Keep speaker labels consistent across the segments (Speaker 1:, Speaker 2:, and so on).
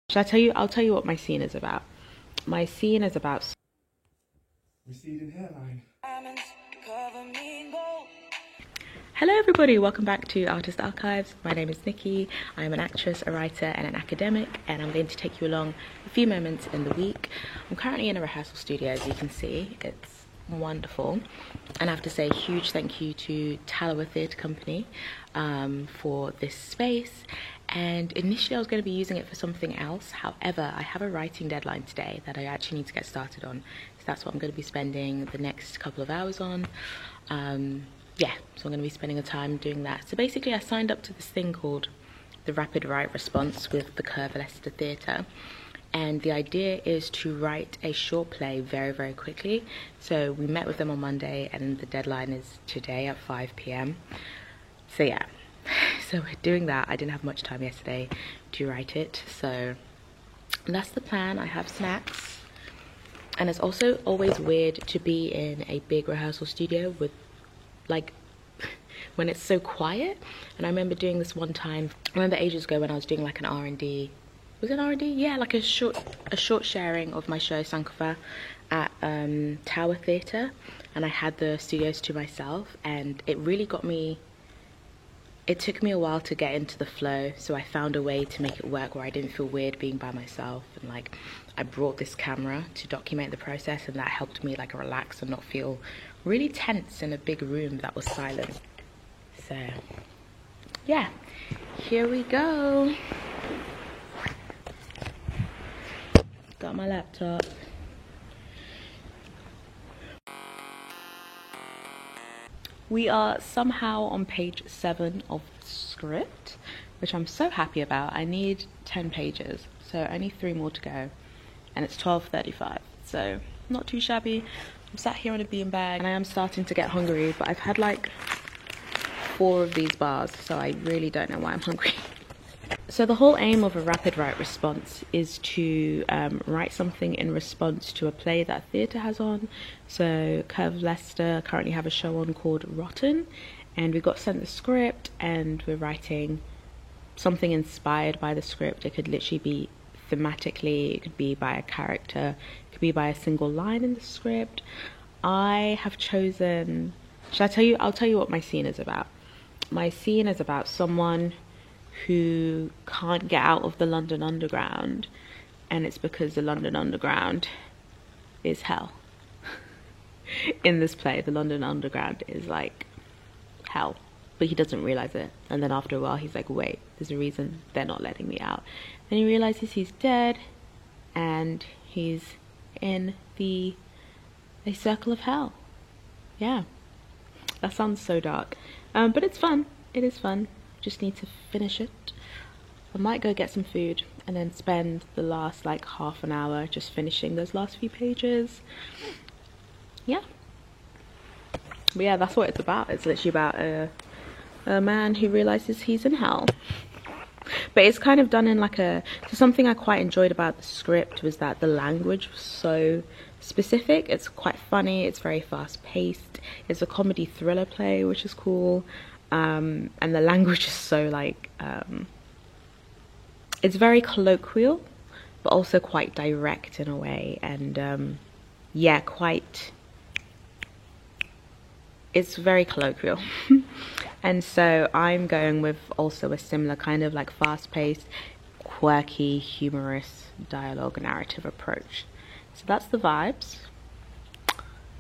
Speaker 1: Should I tell you? I'll tell you what my scene is about. My scene is about
Speaker 2: receding hairline.
Speaker 1: Hello everybody, welcome back to Artist Archives. My name is Nikki. I am an actress, a writer and an academic, and I'm going to take you along a few moments in the week. I'm currently in a rehearsal studio, as you can see. It's wonderful. And I have to say a huge thank you to Talawa Theatre Company for this space. And initially I was going to be using it for something else. However, I have a writing deadline today that I actually need to get started on. So that's what I'm going to be spending the next couple of hours on. Yeah, so I'm going to be spending the time doing that. So basically I signed up to this thing called the Rapid Write Response with the Curve Leicester Theatre. And the idea is to write a short play very, very quickly. So we met with them on Monday and the deadline is today at 5 p.m. So yeah, so we're doing that. I didn't have much time yesterday to write it. So that's the plan. I have snacks. And it's also always weird to be in a big rehearsal studio with like when it's so quiet. And I remember doing this one time, I remember ages ago when I was doing like an R&D, was it R&D? Yeah, like a short sharing of my show Sankofa at Tower Theatre, and I had the studios to myself, and it really got me, it took me a while to get into the flow, so I found a way to make it work where I didn't feel weird being by myself, and like I brought this camera to document the process, and that helped me like relax and not feel really tense in a big room that was silent. So yeah, here we go. Got my laptop. We are somehow on page 7 of the script, which I'm so happy about. I need 10 pages, so I need 3 more to go, and it's 12:35, so not too shabby. I'm sat here on a beanbag, and I am starting to get hungry, but I've had like 4 of these bars, so I really don't know why I'm hungry. So the whole aim of a rapid write response is to write something in response to a play that theatre has on. So Curve Leicester currently have a show on called Rotten, and we got sent the script and we're writing something inspired by the script. It could literally be thematically, it could be by a character, it could be by a single line in the script. I have chosen, should I tell you? I'll tell you what my scene is about. My scene is about someone who can't get out of the London Underground, and it's because the London Underground is hell. In this play, the London Underground is like hell, but he doesn't realize it, and then after a while he's like, wait, there's a reason they're not letting me out. Then he realizes he's dead and he's in a circle of hell. Yeah, that sounds so dark, but it's fun. It is fun. Just need to finish it. I might go get some food and then spend the last like half an hour just finishing those last few pages. Yeah, but yeah, that's what it's about. It's literally about a man who realizes he's in hell, but it's kind of done in like so something I quite enjoyed about the script was that the language was so specific. It's quite funny, it's very fast paced, it's a comedy thriller play, which is cool. And the language is so like it's very colloquial but also quite direct in a way, and yeah, it's very colloquial. And so I'm going with also a similar kind of like fast-paced, quirky, humorous dialogue narrative approach. So that's the vibes.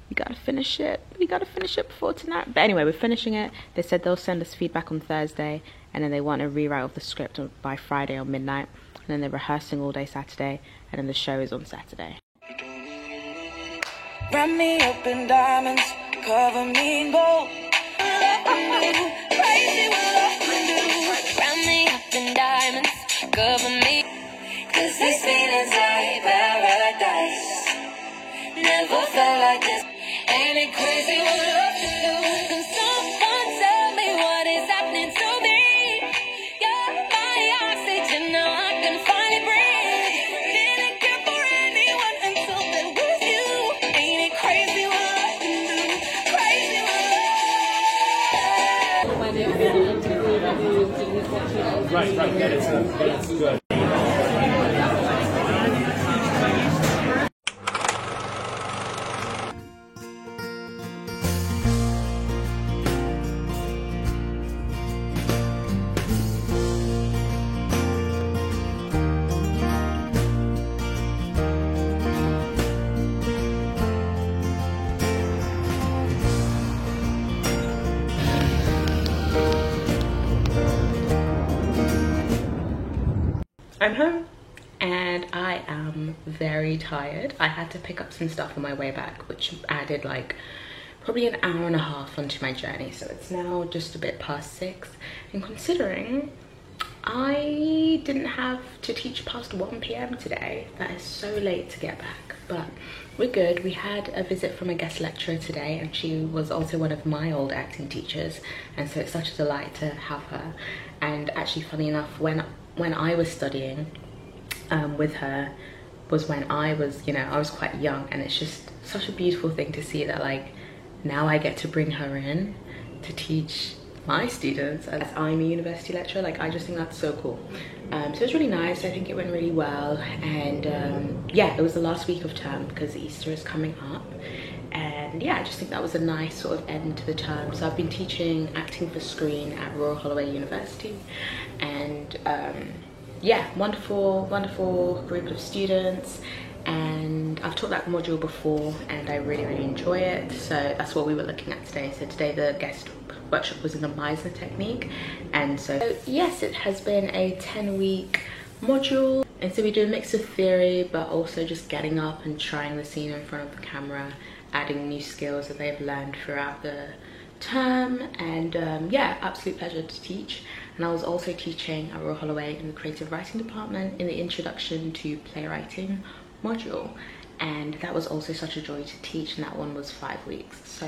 Speaker 1: We gotta finish it. We gotta finish it before tonight. But anyway, we're finishing it. They said they'll send us feedback on Thursday, and then they want a rewrite of the script by Friday on midnight, and then they're rehearsing all day Saturday, and then the show is on Saturday.
Speaker 3: Wrap me up in diamonds, cover me in gold. Crazy what I can do. Wrap me up in diamonds, cover me. 'Cause these feelings like paradise. Never felt like this. Ain't it crazy what love can do? Can someone tell me what is happening to me? You're my oxygen, now I can finally breathe. Didn't care for anyone until been with you. Ain't it crazy what love can do? Crazy what love. Right, yeah, it's good.
Speaker 1: I'm home and I am very tired. I had to pick up some stuff on my way back, which added like probably an hour and a half onto my journey. So it's now just a bit past 6. And considering I didn't have to teach past 1 p.m. today, that is so late to get back, but we're good. We had a visit from a guest lecturer today, and she was also one of my old acting teachers, and so it's such a delight to have her. And actually, funny enough, when I was studying with her was when I was, you know, I was quite young, and it's just such a beautiful thing to see that like now I get to bring her in to teach my students as I'm a university lecturer. Like, I just think that's so cool. So it was really nice. I think it went really well, and yeah, it was the last week of term because Easter is coming up, and yeah, I just think that was a nice sort of end to the term. So I've been teaching acting for screen at Royal Holloway University, and yeah, wonderful group of students, and I've taught that module before and I really enjoy it. So that's what we were looking at today. So today the guest workshop was in the Meisner technique, and so yes, it has been a 10-week module, and so we do a mix of theory but also just getting up and trying the scene in front of the camera, adding new skills that they've learned throughout the term, and yeah, absolute pleasure to teach. And I was also teaching at Royal Holloway in the creative writing department in the introduction to playwriting module, and that was also such a joy to teach, and that one was 5 weeks. So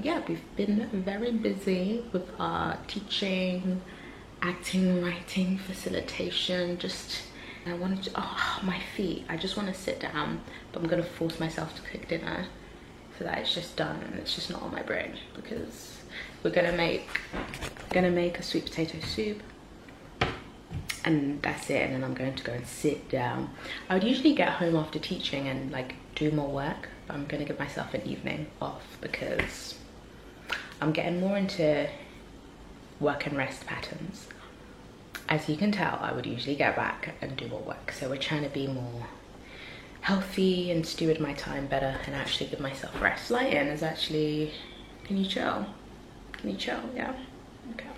Speaker 1: yeah, we've been very busy with our teaching, acting, writing, facilitation. Just, I wanted to, oh, my feet, I just want to sit down, but I'm gonna force myself to cook dinner so that it's just done and it's just not on my brain, because we're gonna make a sweet potato soup, and that's it. And then I'm going to go and sit down. I would usually get home after teaching and like do more work, but I'm gonna give myself an evening off because I'm getting more into work and rest patterns. As you can tell, I would usually get back and do more work, so we're trying to be more healthy and steward my time better and actually give myself rest. Lighting is actually, can you chill? Can you chill? Yeah, okay.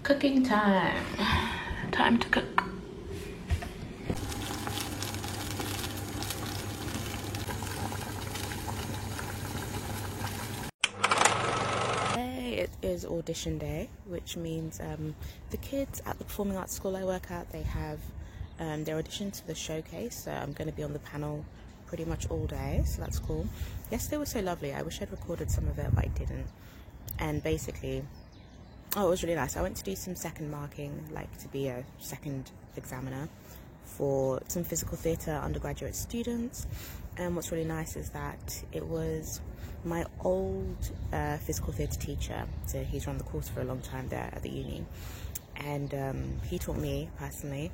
Speaker 1: Cooking time. Time to cook. Today it is audition day, which means the kids at the performing arts school I work at, they have their auditions for the showcase, so I'm going to be on the panel pretty much all day, so that's cool. Yesterday was so lovely. I wish I'd recorded some of it, but I didn't. And basically, oh, it was really nice. I went to do some second marking, like to be a second examiner for some physical theatre undergraduate students. And what's really nice is that it was my old physical theatre teacher, so he's run the course for a long time there at the uni, and he taught me personally,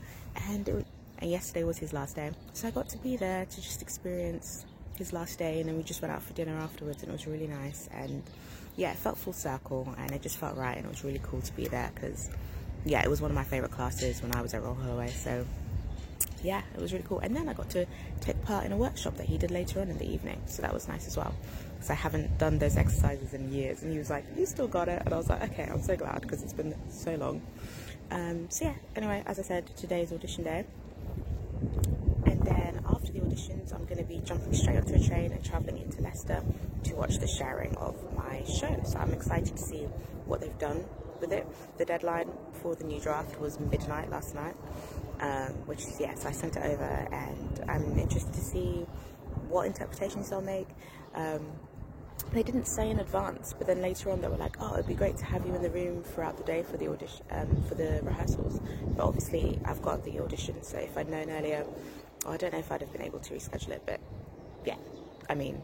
Speaker 1: and yesterday was his last day, so I got to be there to just experience his last day, and then we just went out for dinner afterwards, and it was really nice. And yeah, it felt full circle, and it just felt right, and it was really cool to be there because yeah, it was one of my favourite classes when I was at Royal Holloway, so yeah, it was really cool. And then I got to take part in a workshop that he did later on in the evening, so that was nice as well, because I haven't done those exercises in years, and he was like, you still got it, and I was like, okay, I'm so glad because it's been so long. So yeah, anyway, as I said, today's audition day, and then after the auditions I'm going to be jumping straight onto a train and travelling into Leicester to watch the sharing of my show. So I'm excited to see what they've done with it. The deadline for the new draft was midnight last night, which is, yes, I sent it over, and I'm interested to see what interpretations they'll make. They didn't say in advance, but then later on they were like, oh, it'd be great to have you in the room throughout the day for the audition, for the rehearsals. But obviously I've got the audition, so if I'd known earlier, I don't know if I'd have been able to reschedule it, but yeah, I mean,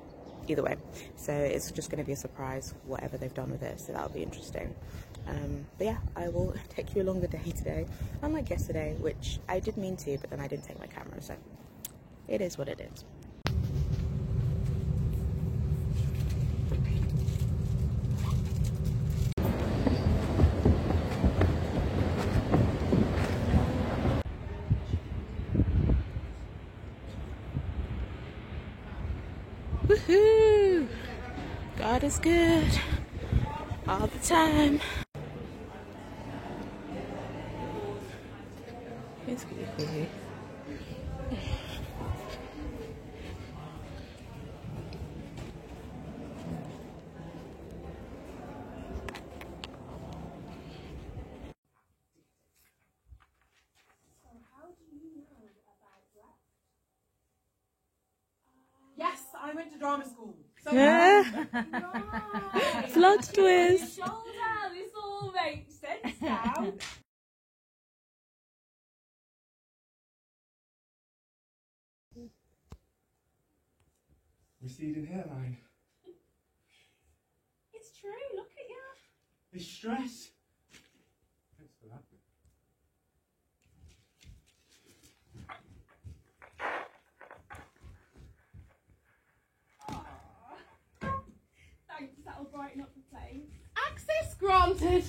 Speaker 1: either way. So it's just going to be a surprise, whatever they've done with it, so that'll be interesting. But yeah, I will take you along the day today, unlike yesterday, which I did mean to, but then I didn't take my camera, so it is what it is. Woohoo! God is good all the time. squeaky.
Speaker 4: Yes, I went to drama school. So
Speaker 1: Yeah.
Speaker 4: Right.
Speaker 1: Plot twist.
Speaker 4: Shoulder, this all makes sense now.
Speaker 2: Receding hairline.
Speaker 4: It's true, look at you.
Speaker 2: It's stress. Thanks for that.
Speaker 4: Thanks, that'll brighten up the place. Access granted.